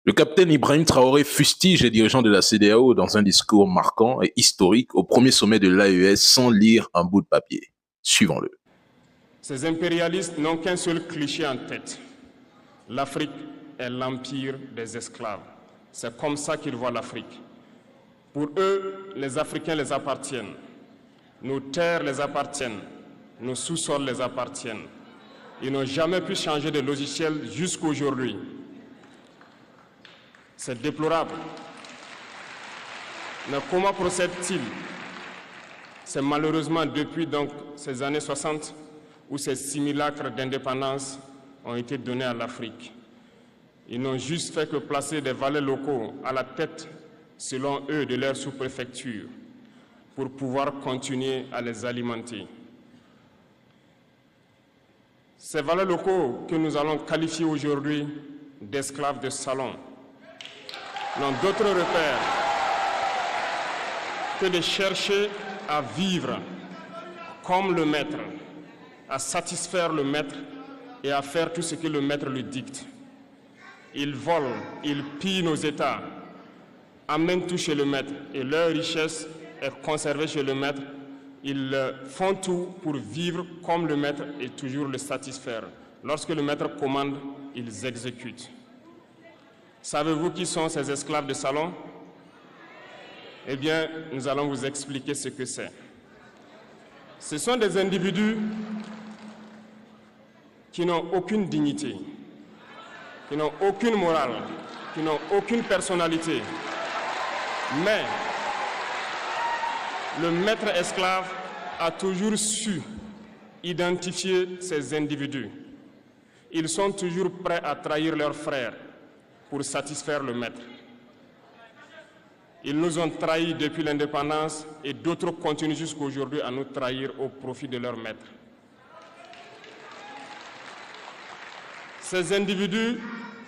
Le capitaine Ibrahim Traoré fustige les dirigeants de la CEDEAO dans un discours marquant et historique au premier sommet de l'AES sans lire un bout de papier. Suivons-le. Ces impérialistes n'ont qu'un seul cliché en tête. L'Afrique est l'empire des esclaves. C'est comme ça qu'ils voient l'Afrique. Pour eux, les Africains les appartiennent. Nos terres les appartiennent. Nos sous-sols les appartiennent. Ils n'ont jamais pu changer de logiciel jusqu'à aujourd'hui. C'est déplorable. Mais comment procèdent-ils? C'est malheureusement depuis donc ces années 60 où ces simulacres d'indépendance ont été donnés à l'Afrique. Ils n'ont juste fait que placer des valets locaux à la tête, selon eux, de leur sous-préfecture pour pouvoir continuer à les alimenter. Ces valets locaux que nous allons qualifier aujourd'hui d'esclaves de salon n'ont d'autre repère que de chercher à vivre comme le maître, à satisfaire le maître et à faire tout ce que le maître lui dicte. Ils volent, ils pillent nos États, amènent tout chez le maître et leur richesse est conservée chez le maître. Ils font tout pour vivre comme le maître et toujours le satisfaire. Lorsque le maître commande, ils exécutent. Savez-vous qui sont ces esclaves de salon? Eh bien, nous allons vous expliquer ce que c'est. Ce sont des individus qui n'ont aucune dignité, qui n'ont aucune morale, qui n'ont aucune personnalité. Mais le maître esclave a toujours su identifier ces individus. Ils sont toujours prêts à trahir leurs frères pour satisfaire le maître. Ils nous ont trahis depuis l'indépendance et d'autres continuent jusqu'à aujourd'hui à nous trahir au profit de leur maître. Ces individus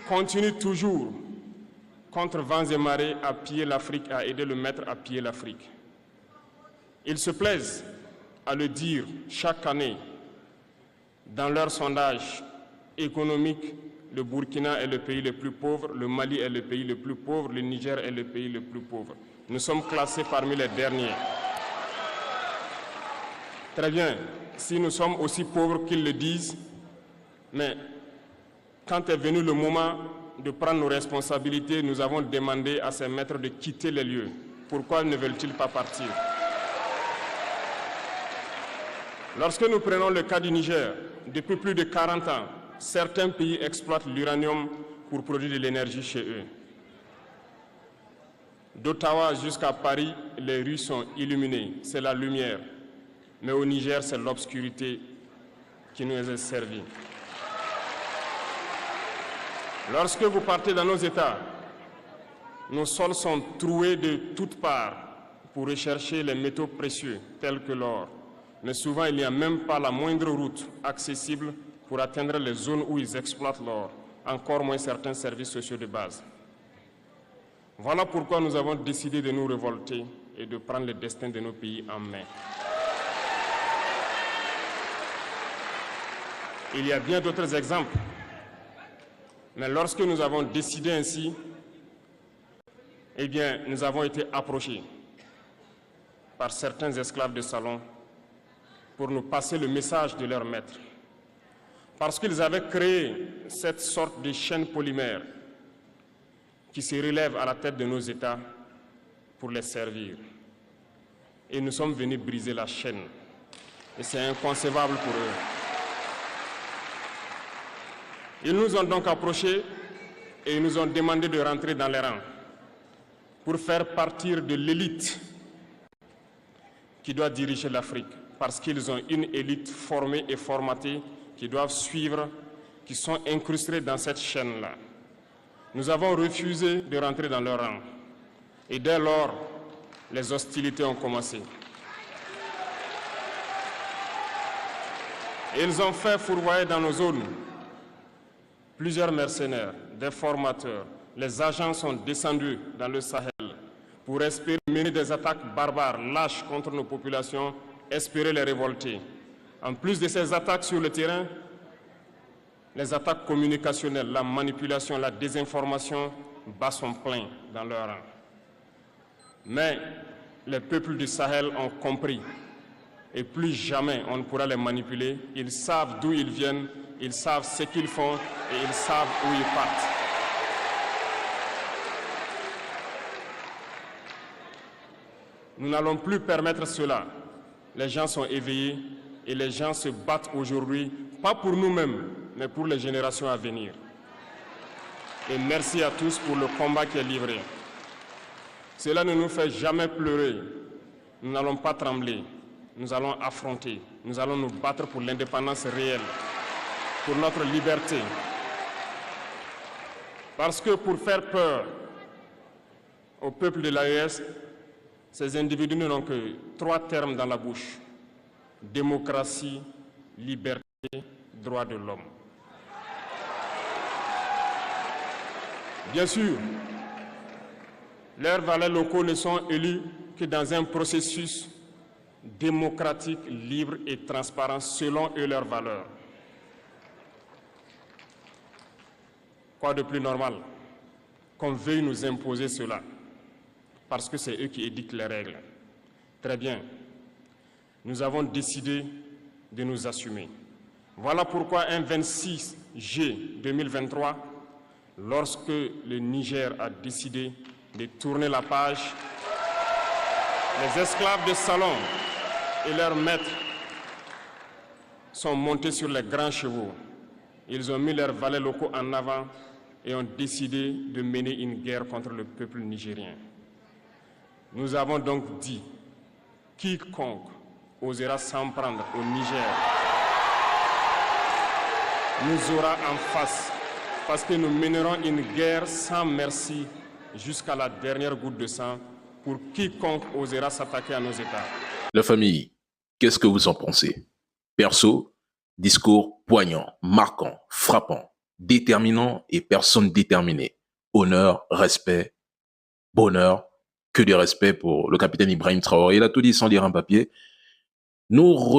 continuent toujours, contre vents et marées, à piller l'Afrique, à aider le maître à piller l'Afrique. Ils se plaisent à le dire chaque année dans leurs sondages économiques. Le Burkina est le pays le plus pauvre, le Mali est le pays le plus pauvre, le Niger est le pays le plus pauvre. Nous sommes classés parmi les derniers. Très bien, si nous sommes aussi pauvres qu'ils le disent, mais quand est venu le moment de prendre nos responsabilités, nous avons demandé à ces maîtres de quitter les lieux. Pourquoi ne veulent-ils pas partir? Lorsque nous prenons le cas du Niger, depuis plus de 40 ans, certains pays exploitent l'uranium pour produire de l'énergie chez eux. D'Ottawa jusqu'à Paris, les rues sont illuminées, c'est la lumière. Mais au Niger, c'est l'obscurité qui nous est servie. Lorsque vous partez dans nos États, nos sols sont troués de toutes parts pour rechercher les métaux précieux tels que l'or. Mais souvent, il n'y a même pas la moindre route accessible pour atteindre les zones où ils exploitent l'or, encore moins certains services sociaux de base. Voilà pourquoi nous avons décidé de nous révolter et de prendre le destin de nos pays en main. Il y a bien d'autres exemples, mais lorsque nous avons décidé ainsi, eh bien, nous avons été approchés par certains esclaves de salon pour nous passer le message de leur maître. Parce qu'ils avaient créé cette sorte de chaîne polymère qui se relève à la tête de nos États pour les servir. Et nous sommes venus briser la chaîne. Et c'est inconcevable pour eux. Ils nous ont donc approchés et ils nous ont demandé de rentrer dans les rangs pour faire partir de l'élite qui doit diriger l'Afrique. Parce qu'ils ont une élite formée et formatée qui doivent suivre, qui sont incrustés dans cette chaîne-là. Nous avons refusé de rentrer dans leur rang. Et dès lors, les hostilités ont commencé. Ils ont fait fourvoyer dans nos zones plusieurs mercenaires, des formateurs. Les agents sont descendus dans le Sahel pour espérer mener des attaques barbares, lâches contre nos populations, espérer les révolter. En plus de ces attaques sur le terrain, les attaques communicationnelles, la manipulation, la désinformation bat son plein dans leur rang. Mais les peuples du Sahel ont compris et plus jamais on ne pourra les manipuler. Ils savent d'où ils viennent, ils savent ce qu'ils font et ils savent où ils partent. Nous n'allons plus permettre cela. Les gens sont éveillés et les gens se battent aujourd'hui, pas pour nous-mêmes, mais pour les générations à venir. Et merci à tous pour le combat qui est livré. Cela ne nous fait jamais pleurer. Nous n'allons pas trembler. Nous allons affronter. Nous allons nous battre pour l'indépendance réelle, pour notre liberté. Parce que pour faire peur au peuple de l'AES, ces individus n'ont que 3 termes dans la bouche: démocratie, liberté, droits de l'homme. Bien sûr, leurs valets locaux ne sont élus que dans un processus démocratique, libre et transparent selon eux leurs valeurs. Quoi de plus normal qu'on veuille nous imposer cela, parce que c'est eux qui édictent les règles. Très bien, nous avons décidé de nous assumer. Voilà pourquoi un 26 juillet 2023, lorsque le Niger a décidé de tourner la page, les esclaves de salon et leurs maîtres sont montés sur les grands chevaux. Ils ont mis leurs valets locaux en avant et ont décidé de mener une guerre contre le peuple nigérien. Nous avons donc dit, quiconque osera s'en prendre au Niger nous aura en face, parce que nous mènerons une guerre sans merci jusqu'à la dernière goutte de sang pour quiconque osera s'attaquer à nos États. La famille, qu'est-ce que vous en pensez? Perso, discours poignant, marquant, frappant, déterminant et personne déterminée. Honneur, respect, bonheur, que de respect pour le capitaine Ibrahim Traoré. Il a tout dit sans lire un papier. Nous